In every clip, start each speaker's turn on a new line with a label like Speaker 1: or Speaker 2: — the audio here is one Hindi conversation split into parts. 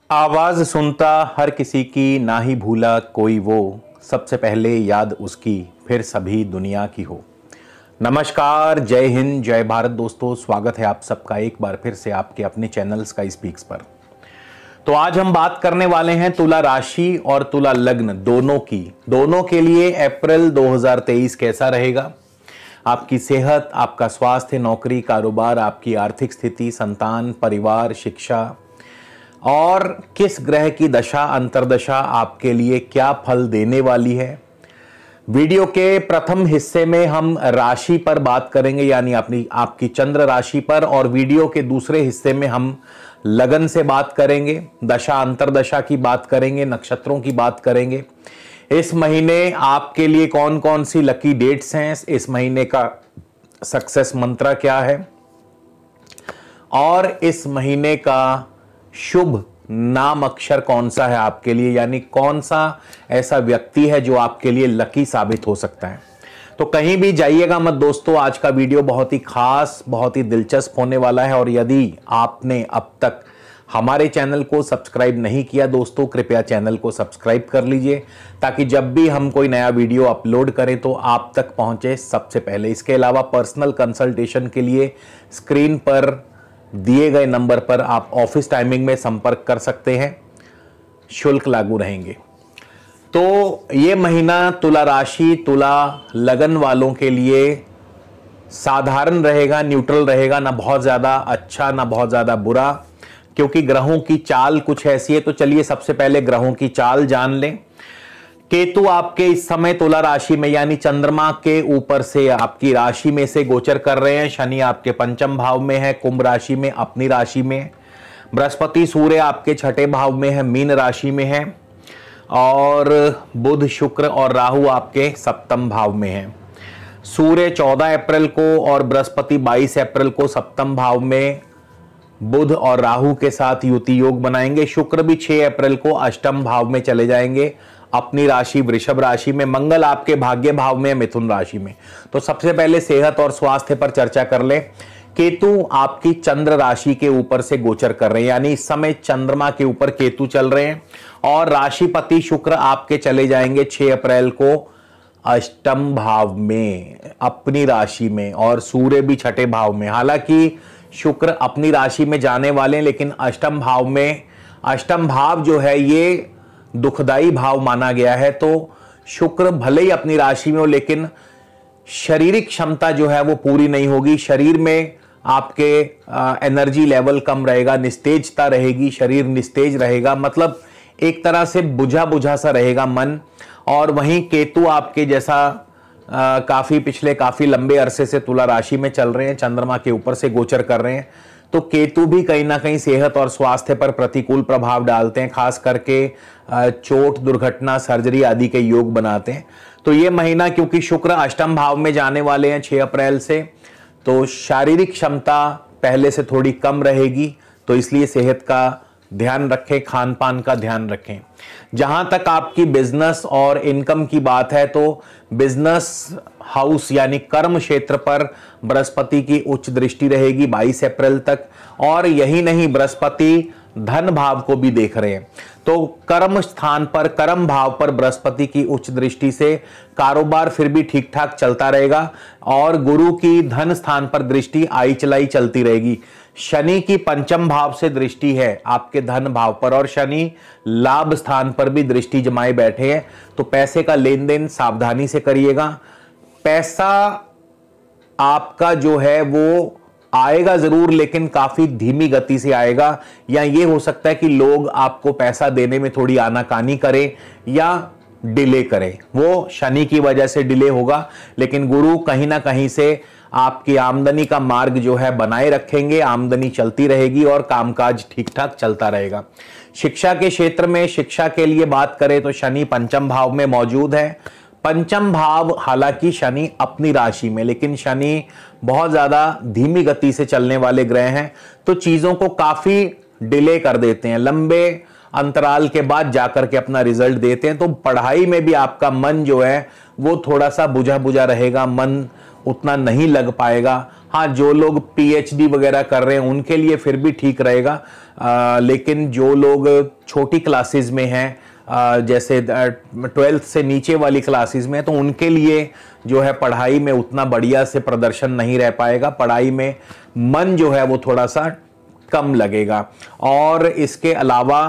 Speaker 1: आवाज सुनता हर किसी की, ना ही भूला कोई वो, सबसे पहले याद उसकी फिर सभी दुनिया की हो। नमस्कार, जय हिंद, जय भारत दोस्तों। स्वागत है आप सबका एक बार फिर से आपके अपने चैनल स्काई स्पीक्स पर। तो आज हम बात करने वाले हैं तुला राशि और तुला लग्न दोनों की। दोनों के लिए अप्रैल 2023 कैसा रहेगा। आपकी सेहत, आपका स्वास्थ्य, नौकरी, कारोबार, आपकी आर्थिक स्थिति, संतान, परिवार, शिक्षा और किस ग्रह की दशा अंतर्दशा आपके लिए क्या फल देने वाली है। वीडियो के प्रथम हिस्से में हम राशि पर बात करेंगे, यानी आपकी चंद्र राशि पर, और वीडियो के दूसरे हिस्से में हम लगन से बात करेंगे, दशा अंतर्दशा की बात करेंगे, नक्षत्रों की बात करेंगे। इस महीने आपके लिए कौन कौन सी लकी डेट्स हैं, इस महीने का सक्सेस मंत्र क्या है, और इस महीने का शुभ नाम अक्षर कौन सा है आपके लिए, यानी कौन सा ऐसा व्यक्ति है जो आपके लिए लकी साबित हो सकता है। तो कहीं भी जाइएगा मत दोस्तों, आज का वीडियो बहुत ही खास, बहुत ही दिलचस्प होने वाला है। और यदि आपने अब तक हमारे चैनल को सब्सक्राइब नहीं किया दोस्तों, कृपया चैनल को सब्सक्राइब कर लीजिए, ताकि जब भी हम कोई नया वीडियो अपलोड करें तो आप तक पहुंचे सबसे पहले। इसके अलावा पर्सनल कंसल्टेशन के लिए स्क्रीन पर दिए गए नंबर पर आप ऑफिस टाइमिंग में संपर्क कर सकते हैं, शुल्क लागू रहेंगे। तो ये महीना तुला राशि, तुला लगन वालों के लिए साधारण रहेगा, न्यूट्रल रहेगा, ना बहुत ज्यादा अच्छा ना बहुत ज्यादा बुरा, क्योंकि ग्रहों की चाल कुछ ऐसी है। तो चलिए सबसे पहले ग्रहों की चाल जान लें। केतु आपके इस समय तुला राशि में, यानी चंद्रमा के ऊपर से आपकी राशि में से गोचर कर रहे हैं। शनि आपके पंचम भाव में है, कुंभ राशि में, अपनी राशि में। बृहस्पति सूर्य आपके छठे भाव में है, मीन राशि में है। और बुध, शुक्र और राहु आपके सप्तम भाव में है। सूर्य 14 अप्रैल को और बृहस्पति 22 अप्रैल को सप्तम भाव में बुध और राहु के साथ युति योग बनाएंगे। शुक्र भी 6 अप्रैल को अष्टम भाव में चले जाएंगे, अपनी राशि वृषभ राशि में। मंगल आपके भाग्य भाव में, मिथुन राशि में। तो सबसे पहले सेहत और स्वास्थ्य पर चर्चा कर ले। केतु आपकी चंद्र राशि के ऊपर से गोचर कर रहे हैं, यानी इस समय चंद्रमा के ऊपर केतु चल रहे हैं, और राशिपति शुक्र आपके चले जाएंगे 6 अप्रैल को अष्टम भाव में, अपनी राशि में, और सूर्य भी छठे भाव में। हालांकि शुक्र अपनी राशि में जाने वाले हैं, लेकिन अष्टम भाव में, अष्टम भाव जो है ये दुखदाई भाव माना गया है। तो शुक्र भले ही अपनी राशि में हो, लेकिन शारीरिक क्षमता जो है वो पूरी नहीं होगी। शरीर में आपके एनर्जी लेवल कम रहेगा, निस्तेजता रहेगी, शरीर निस्तेज रहेगा, मतलब एक तरह से बुझा बुझा सा रहेगा मन। और वहीं केतु आपके जैसा काफी लंबे अरसे से तुला राशि में चल रहे हैं, चंद्रमा के ऊपर से गोचर कर रहे हैं। तो केतु भी कहीं ना कहीं सेहत और स्वास्थ्य पर प्रतिकूल प्रभाव डालते हैं, खास करके चोट, दुर्घटना, सर्जरी आदि के योग बनाते हैं। तो ये महीना क्योंकि शुक्र अष्टम भाव में जाने वाले हैं 6 अप्रैल से, तो शारीरिक क्षमता पहले से थोड़ी कम रहेगी। तो इसलिए सेहत का ध्यान रखें, खान पान का ध्यान रखें। जहां तक आपकी बिजनेस और इनकम की बात है, तो बिजनेस हाउस यानी कर्म क्षेत्र पर बृहस्पति की उच्च दृष्टि रहेगी 22 अप्रैल तक। और यही नहीं, बृहस्पति धन भाव को भी देख रहे हैं। तो कर्म स्थान पर, कर्म भाव पर बृहस्पति की उच्च दृष्टि से कारोबार फिर भी ठीक ठाक चलता रहेगा। और गुरु की धन स्थान पर दृष्टि आई चलाई चलती रहेगी। शनि की पंचम भाव से दृष्टि है आपके धन भाव पर, और शनि लाभ स्थान पर भी दृष्टि जमाए बैठे हैं। तो पैसे का लेन देन सावधानी से करिएगा। पैसा आपका जो है वो आएगा जरूर, लेकिन काफी धीमी गति से आएगा। या ये हो सकता है कि लोग आपको पैसा देने में थोड़ी आनाकानी करें या डिले करें, वो शनि की वजह से डिले होगा। लेकिन गुरु कहीं ना कहीं से आपकी आमदनी का मार्ग जो है बनाए रखेंगे, आमदनी चलती रहेगी और कामकाज ठीक ठाक चलता रहेगा। शिक्षा के क्षेत्र में, शिक्षा के लिए बात करें तो शनि पंचम भाव में मौजूद है। पंचम भाव, हालांकि शनि अपनी राशि में, लेकिन शनि बहुत ज्यादा धीमी गति से चलने वाले ग्रह हैं, तो चीजों को काफी डिले कर देते हैं, लंबे अंतराल के बाद जाकर के अपना रिजल्ट देते हैं। तो पढ़ाई में भी आपका मन जो है वो थोड़ा सा बुझा बुझा रहेगा, मन उतना नहीं लग पाएगा। हाँ, जो लोग पीएचडी वगैरह कर रहे हैं उनके लिए फिर भी ठीक रहेगा, लेकिन जो लोग छोटी क्लासेस में हैं, जैसे 12th से नीचे वाली क्लासेस में, तो उनके लिए जो है पढ़ाई में उतना बढ़िया से प्रदर्शन नहीं रह पाएगा, पढ़ाई में मन जो है वो थोड़ा सा कम लगेगा। और इसके अलावा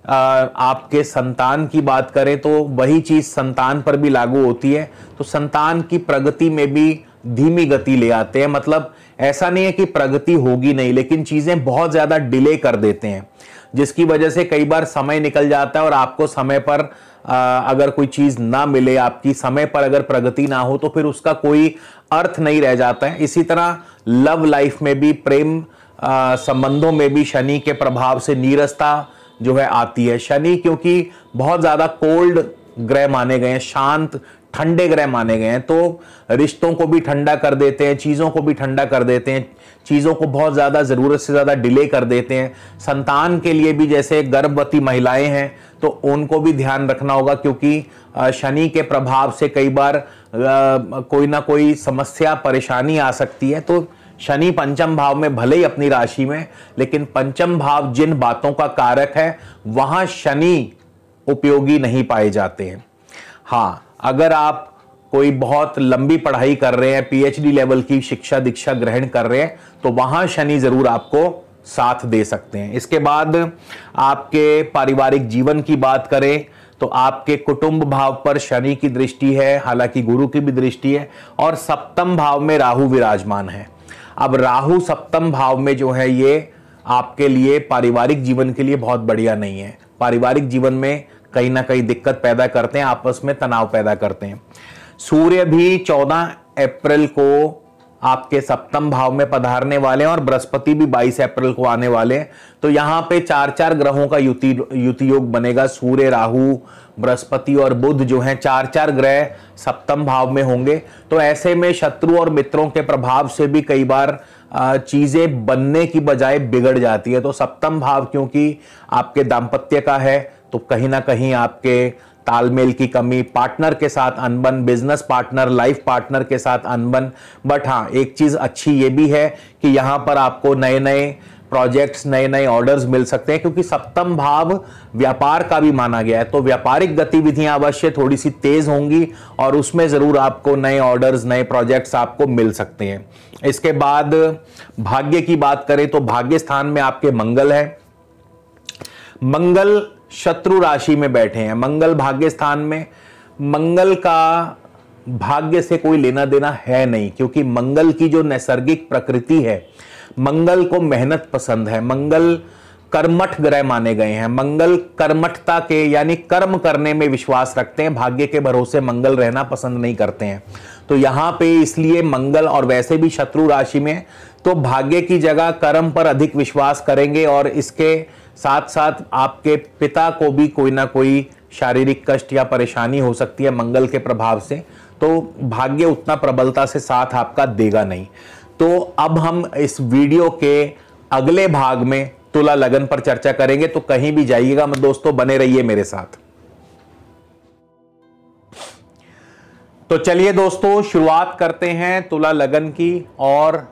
Speaker 1: आपके संतान की बात करें तो वही चीज संतान पर भी लागू होती है, तो संतान की प्रगति में भी धीमी गति ले आते हैं। मतलब ऐसा नहीं है कि प्रगति होगी नहीं, लेकिन चीजें बहुत ज्यादा डिले कर देते हैं, जिसकी वजह से कई बार समय निकल जाता है और आपको समय पर अगर कोई चीज ना मिले, आपकी समय पर अगर प्रगति ना हो, तो फिर उसका कोई अर्थ नहीं रह जाता है। इसी तरह लव लाइफ में भी, प्रेम संबंधों में भी शनि के प्रभाव से नीरसता जो है आती है। शनि क्योंकि बहुत ज्यादा कोल्ड ग्रह माने गए हैं, शांत ठंडे ग्रह माने गए हैं, तो रिश्तों को भी ठंडा कर देते हैं, चीजों को भी ठंडा कर देते हैं, चीजों को बहुत ज्यादा जरूरत से ज्यादा डिले कर देते हैं। संतान के लिए भी, जैसे गर्भवती महिलाएं हैं तो उनको भी ध्यान रखना होगा, क्योंकि शनि के प्रभाव से कई बार कोई ना कोई समस्या परेशानी आ सकती है। तो शनि पंचम भाव में भले ही अपनी राशि में, लेकिन पंचम भाव जिन बातों का कारक है वहां शनि उपयोगी नहीं पाए जाते हैं। हाँ, अगर आप कोई बहुत लंबी पढ़ाई कर रहे हैं, पीएचडी लेवल की शिक्षा दीक्षा ग्रहण कर रहे हैं, तो वहां शनि जरूर आपको साथ दे सकते हैं। इसके बाद आपके पारिवारिक जीवन की बात करें तो आपके कुटुंब भाव पर शनि की दृष्टि है, हालांकि गुरु की भी दृष्टि है, और सप्तम भाव में राहु विराजमान है। अब राहु सप्तम भाव में जो है ये आपके लिए पारिवारिक जीवन के लिए बहुत बढ़िया नहीं है। पारिवारिक जीवन में कहीं ना कहीं दिक्कत पैदा करते हैं, आपस में तनाव पैदा करते हैं। सूर्य भी 14 अप्रैल को आपके सप्तम भाव में पधारने वाले हैं और बृहस्पति भी 22 अप्रैल को आने वाले हैं। तो यहां पे 4-4 ग्रहों का युति योग बनेगा। सूर्य, राहु, बृहस्पति और बुध जो हैं 4-4 ग्रह सप्तम भाव में होंगे। तो ऐसे में शत्रु और मित्रों के प्रभाव से भी कई बार चीजें बनने की बजाय बिगड़ जाती है। तो सप्तम भाव क्योंकि आपके दाम्पत्य का है, तो कहीं ना कहीं आपके तालमेल की कमी, पार्टनर के साथ अनबन, बिजनेस पार्टनर, लाइफ पार्टनर के साथ अनबन। बट हाँ, एक चीज अच्छी ये भी है कि यहां पर आपको नए नए प्रोजेक्ट्स, नए नए ऑर्डर्स मिल सकते हैं, क्योंकि सप्तम भाव व्यापार का भी माना गया है। तो व्यापारिक गतिविधियां अवश्य थोड़ी सी तेज होंगी और उसमें जरूर आपको नए ऑर्डर्स, नए प्रोजेक्ट्स आपको मिल सकते हैं। इसके बाद भाग्य की बात करें तो भाग्य स्थान में आपके मंगल है। मंगल शत्रु राशि में बैठे हैं। मंगल भाग्य स्थान में, मंगल का भाग्य से कोई लेना देना है नहीं, क्योंकि मंगल की जो नैसर्गिक प्रकृति है, मंगल को मेहनत पसंद है। मंगल कर्मठ ग्रह माने गए हैं। मंगल कर्मठता के यानी कर्म करने में विश्वास रखते हैं, भाग्य के भरोसे मंगल रहना पसंद नहीं करते हैं। तो यहां पे इसलिए मंगल, और वैसे भी शत्रु राशि में, तो भाग्य की जगह कर्म पर अधिक विश्वास करेंगे। और इसके साथ साथ आपके पिता को भी कोई ना कोई शारीरिक कष्ट या परेशानी हो सकती है मंगल के प्रभाव से, तो भाग्य उतना प्रबलता से साथ आपका देगा नहीं। तो अब हम इस वीडियो के अगले भाग में तुला लगन पर चर्चा करेंगे, तो कहीं भी जाइएगा मत दोस्तों, बने रहिए मेरे साथ। तो चलिए दोस्तों, शुरुआत करते हैं तुला लगन की। और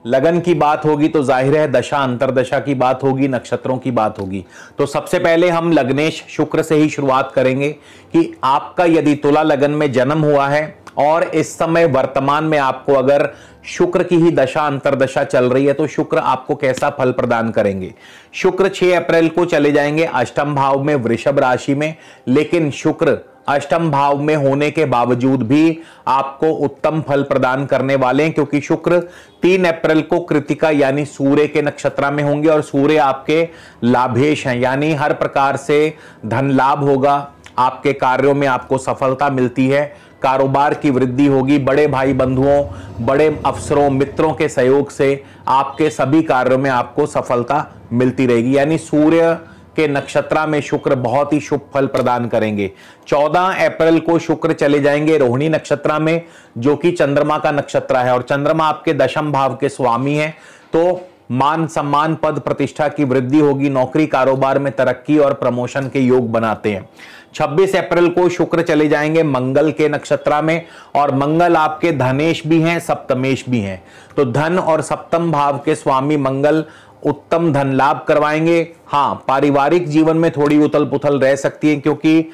Speaker 1: लगन की बात होगी तो जाहिर है दशा अंतरदशा की बात होगी, नक्षत्रों की बात होगी। तो सबसे पहले हम लग्नेश शुक्र से ही शुरुआत करेंगे कि आपका यदि तुला लगन में जन्म हुआ है और इस समय वर्तमान में आपको अगर शुक्र की ही दशा अंतरदशा चल रही है, तो शुक्र आपको कैसा फल प्रदान करेंगे। शुक्र 6 अप्रैल को चले जाएंगे अष्टम भाव में, वृषभ राशि में। लेकिन शुक्र अष्टम भाव में होने के बावजूद भी आपको उत्तम फल प्रदान करने वाले हैं, क्योंकि शुक्र 3 अप्रैल को कृतिका यानी सूर्य के नक्षत्र में होंगे। और सूर्य आपके लाभेश हैं, यानी हर प्रकार से धन लाभ होगा, आपके कार्यों में आपको सफलता मिलती है, कारोबार की वृद्धि होगी, बड़े भाई बंधुओं, बड़े अफसरों, मित्रों के सहयोग से आपके सभी कार्यों में आपको सफलता मिलती रहेगी। यानी सूर्य के नक्षत्र में शुक्र बहुत ही शुभ फल प्रदान करेंगे। 14 अप्रैल को शुक्र चले जाएंगे रोहिणी नक्षत्र में, जो कि चंद्रमा का नक्षत्र है, और चंद्रमा आपके दशम भाव के स्वामी हैं। तो मान सम्मान, पद प्रतिष्ठा की वृद्धि होगी, नौकरी कारोबार में तरक्की और प्रमोशन के योग बनाते हैं। 26 अप्रैल को शुक्र चले जाएंगे मंगल के नक्षत्र में, और मंगल आपके धनेश भी हैं, सप्तमेश भी हैं। तो धन और सप्तम भाव के स्वामी मंगल उत्तम धन लाभ करवाएंगे। हाँ, पारिवारिक जीवन में थोड़ी उथल पुथल रह सकती है, क्योंकि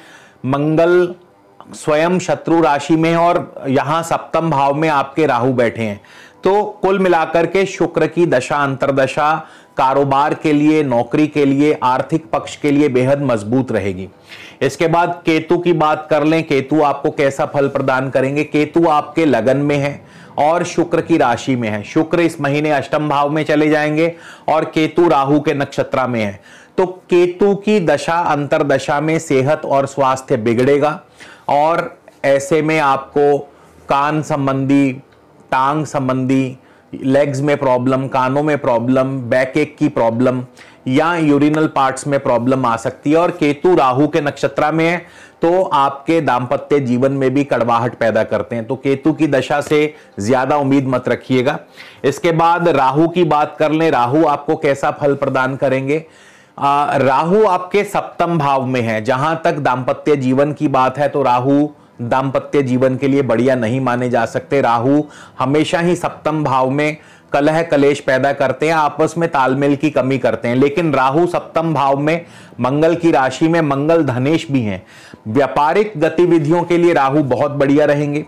Speaker 1: मंगल स्वयं शत्रु राशि में है और यहां सप्तम भाव में आपके राहु बैठे हैं। तो कुल मिलाकर के शुक्र की दशा अंतरदशा कारोबार के लिए, नौकरी के लिए, आर्थिक पक्ष के लिए बेहद मजबूत रहेगी। इसके बाद केतु की बात कर लें, केतु आपको कैसा फल प्रदान करेंगे। केतु आपके लगन में है और शुक्र की राशि में है। शुक्र इस महीने अष्टम भाव में चले जाएंगे और केतु राहु के नक्षत्र में है। तो केतु की दशा अंतरदशा में सेहत और स्वास्थ्य बिगड़ेगा, और ऐसे में आपको कान संबंधी, टांग संबंधी, लेग्स में प्रॉब्लम, कानों में प्रॉब्लम, बैक एक की प्रॉब्लम या यूरिनल पार्ट्स में प्रॉब्लम आ सकती है। और केतु राहु के नक्षत्र में है तो आपके दांपत्य जीवन में भी कड़वाहट पैदा करते हैं। तो केतु की दशा से ज्यादा उम्मीद मत रखिएगा। इसके बाद राहु की बात कर लें, राहु आपको कैसा फल प्रदान करेंगे। राहु आपके सप्तम भाव में है। जहां तक दांपत्य जीवन की बात है तो राहु दांपत्य जीवन के लिए बढ़िया नहीं माने जा सकते। राहु हमेशा ही सप्तम भाव में कलह कलेश पैदा करते हैं, आपस में तालमेल की कमी करते हैं। लेकिन राहु सप्तम भाव में मंगल की राशि में, मंगल धनेश भी हैं। व्यापारिक गतिविधियों के लिए राहु बहुत बढ़िया रहेंगे।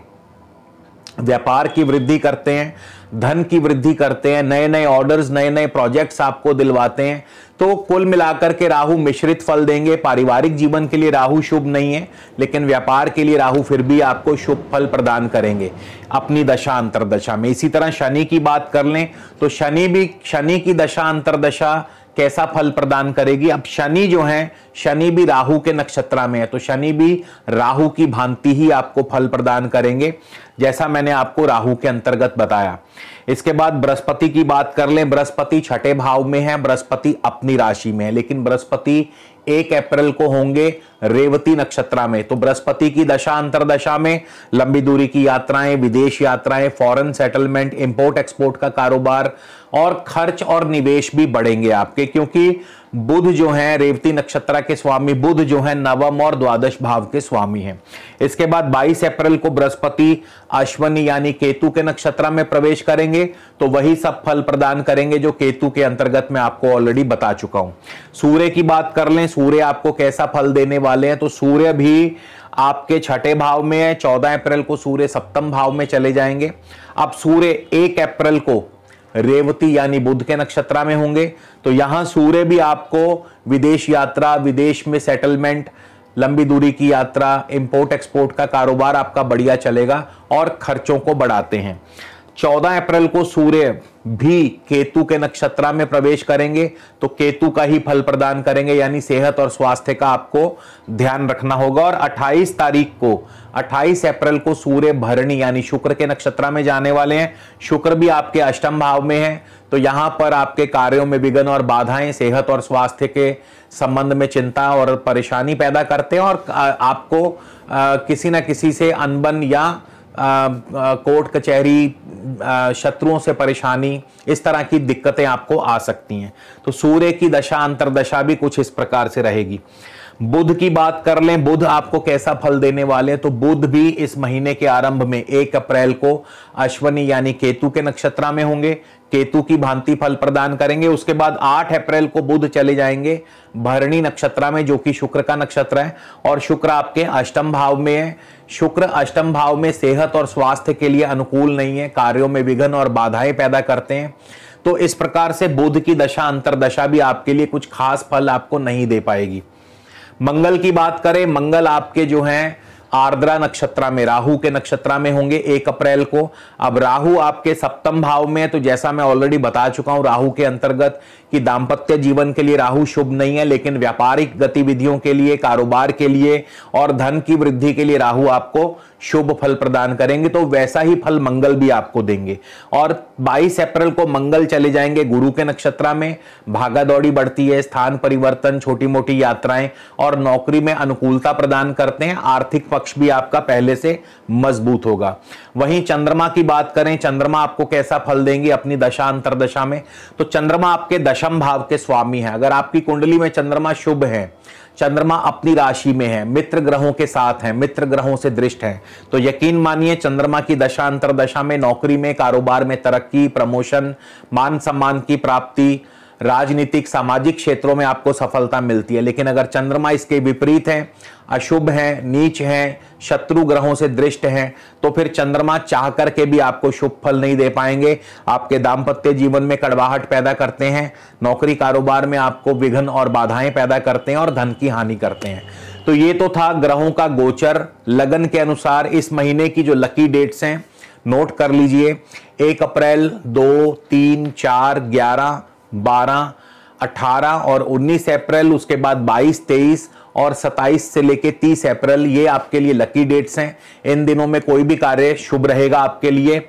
Speaker 1: व्यापार की वृद्धि करते हैं, धन की वृद्धि करते हैं, नए नए ऑर्डर्स, नए नए प्रोजेक्ट्स आपको दिलवाते हैं। तो कुल मिलाकर के राहु मिश्रित फल देंगे। पारिवारिक जीवन के लिए राहु शुभ नहीं है, लेकिन व्यापार के लिए राहु फिर भी आपको शुभ फल प्रदान करेंगे अपनी दशा अंतरदशा में। इसी तरह शनि की बात कर लें तो शनि की दशा अंतरदशा कैसा फल प्रदान करेगी। अब शनि जो है, शनि भी राहु के नक्षत्र में है, तो शनि भी राहु की भांति ही आपको फल प्रदान करेंगे, जैसा मैंने आपको राहु के अंतर्गत बताया। इसके बाद बृहस्पति की बात कर लें। बृहस्पति छठे भाव में है, बृहस्पति अपनी राशि में है, लेकिन बृहस्पति 1 अप्रैल को होंगे रेवती नक्षत्र में। तो बृहस्पति की दशा अंतरदशा में लंबी दूरी की यात्राएं, विदेश यात्राएं, फॉरेन सेटलमेंट, इंपोर्ट एक्सपोर्ट का कारोबार और खर्च और निवेश भी बढ़ेंगे आपके, क्योंकि बुध जो है रेवती नक्षत्र के स्वामी, बुध जो है नवम और द्वादश भाव के स्वामी हैं। इसके बाद 22 अप्रैल को बृहस्पति अश्विनी यानी केतु के नक्षत्र में प्रवेश करेंगे, तो वही सब फल प्रदान करेंगे जो केतु के अंतर्गत मैं आपको ऑलरेडी बता चुका हूं। सूर्य की बात कर लें, सूर्य आपको कैसा फल देने वाले हैं। तो सूर्य भी आपके छठे भाव में है। 14 अप्रैल को सूर्य सप्तम भाव में चले जाएंगे। अब सूर्य 1 अप्रैल को रेवती यानी बुध के नक्षत्र में होंगे, तो यहां सूर्य भी आपको विदेश यात्रा, विदेश में सेटलमेंट, लंबी दूरी की यात्रा, इंपोर्ट एक्सपोर्ट का कारोबार आपका बढ़िया चलेगा और खर्चों को बढ़ाते हैं। 14 अप्रैल को सूर्य भी केतु के नक्षत्र में प्रवेश करेंगे, तो केतु का ही फल प्रदान करेंगे, यानी सेहत और स्वास्थ्य का आपको ध्यान रखना होगा। और 28 अप्रैल को सूर्य भरणी यानी शुक्र के नक्षत्र में जाने वाले हैं। शुक्र भी आपके अष्टम भाव में है, तो यहां पर आपके कार्यों में विघ्न और बाधाएं, सेहत और स्वास्थ्य के संबंध में चिंता और परेशानी पैदा करते हैं, और आपको किसी न किसी से अनबन या कोर्ट कचहरी, शत्रुओं से परेशानी, इस तरह की दिक्कतें आपको आ सकती हैं। तो सूर्य की दशा अंतरदशा भी कुछ इस प्रकार से रहेगी। बुध की बात कर लें, बुध आपको कैसा फल देने वाले हैं। तो बुध भी इस महीने के आरंभ में 1 अप्रैल को अश्विनी यानी केतु के नक्षत्र में होंगे, केतु की भांति फल प्रदान करेंगे। उसके बाद 8 अप्रैल को बुध चले जाएंगे भरणी नक्षत्र में, जो कि शुक्र का नक्षत्र है, और शुक्र आपके अष्टम भाव में है। शुक्र अष्टम भाव में सेहत और स्वास्थ्य के लिए अनुकूल नहीं है, कार्यों में विघ्न और बाधाएं पैदा करते हैं। तो इस प्रकार से बुध की दशा अंतरदशा भी आपके लिए कुछ खास फल आपको नहीं दे पाएगी। मंगल की बात करें, मंगल आपके जो हैं आर्द्रा नक्षत्र में, राहु के नक्षत्र में होंगे 1 अप्रैल को। अब राहु आपके सप्तम भाव में है, तो जैसा मैं ऑलरेडी बता चुका हूं राहु के अंतर्गत कि दांपत्य जीवन के लिए राहु शुभ नहीं है, लेकिन व्यापारिक गतिविधियों के लिए, कारोबार के लिए और धन की वृद्धि के लिए राहु आपको शुभ फल प्रदान करेंगे। तो वैसा ही फल मंगल भी आपको देंगे। और 22 अप्रैल को मंगल चले जाएंगे गुरु के नक्षत्र में। भागा दौड़ी बढ़ती है, स्थान परिवर्तन, छोटी मोटी यात्राएं और नौकरी में अनुकूलता प्रदान करते हैं। आर्थिक पक्ष भी आपका पहले से मजबूत होगा। वहीं चंद्रमा की बात करें, चंद्रमा आपको कैसा फल देंगे अपनी दशा अंतरदशा में। तो चंद्रमा आपके दशम भाव के स्वामी हैं। अगर आपकी कुंडली में चंद्रमा शुभ है, चंद्रमा अपनी राशि में है, मित्र ग्रहों के साथ है, मित्र ग्रहों से दृष्ट है, तो यकीन मानिए चंद्रमा की दशा अंतरदशा में नौकरी में, कारोबार में तरक्की, प्रमोशन, मान सम्मान की प्राप्ति, राजनीतिक सामाजिक क्षेत्रों में आपको सफलता मिलती है। लेकिन अगर चंद्रमा इसके विपरीत है, अशुभ है, नीच है, शत्रु ग्रहों से दृष्ट है, तो फिर चंद्रमा चाह करके भी आपको शुभ फल नहीं दे पाएंगे। आपके दाम्पत्य जीवन में कड़वाहट पैदा करते हैं, नौकरी कारोबार में आपको विघ्न और बाधाएं पैदा करते हैं और धन की हानि करते हैं। तो ये तो था ग्रहों का गोचर। लगन के अनुसार इस महीने की जो लकी डेट्स हैं नोट कर लीजिए। 1 अप्रैल, 2, 3, 4, 11, 12, 18 और 19 अप्रैल, उसके बाद 22, 23 और 27 से लेके 30 अप्रैल, ये आपके लिए लकी डेट्स हैं। इन दिनों में कोई भी कार्य शुभ रहेगा आपके लिए।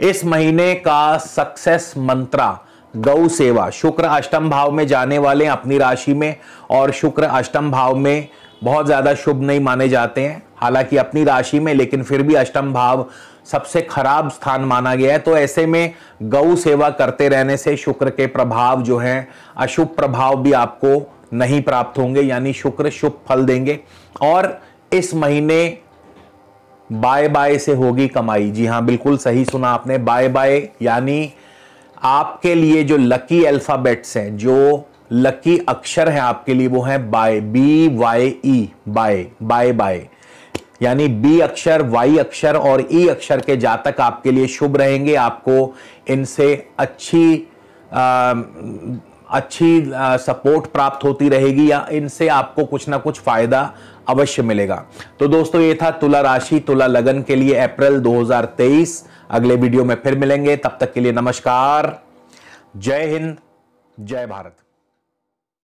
Speaker 1: इस महीने का सक्सेस मंत्रा गौ सेवा। शुक्र अष्टम भाव में जाने वाले अपनी राशि में, और शुक्र अष्टम भाव में बहुत ज्यादा शुभ नहीं माने जाते हैं, हालांकि अपनी राशि में, लेकिन फिर भी अष्टम भाव सबसे खराब स्थान माना गया है। तो ऐसे में गौ सेवा करते रहने से शुक्र के प्रभाव जो हैं, अशुभ प्रभाव भी आपको नहीं प्राप्त होंगे, यानी शुक्र शुभ फल देंगे। और इस महीने बाय बाय से होगी कमाई। जी हां, बिल्कुल सही सुना आपने, बाय बाय, यानी आपके लिए जो लकी अल्फाबेट्स हैं, जो लकी अक्षर हैं आपके लिए, वो है bye, BYE, bye, bye bye, यानी बी अक्षर, वाई अक्षर और ई अक्षर के जातक आपके लिए शुभ रहेंगे। आपको इनसे अच्छी सपोर्ट प्राप्त होती रहेगी, या इनसे आपको कुछ ना कुछ फायदा अवश्य मिलेगा। तो दोस्तों, ये था तुला राशि, तुला लगन के लिए अप्रैल 2023। अगले वीडियो में फिर मिलेंगे, तब तक के लिए नमस्कार, जय हिंद, जय भारत।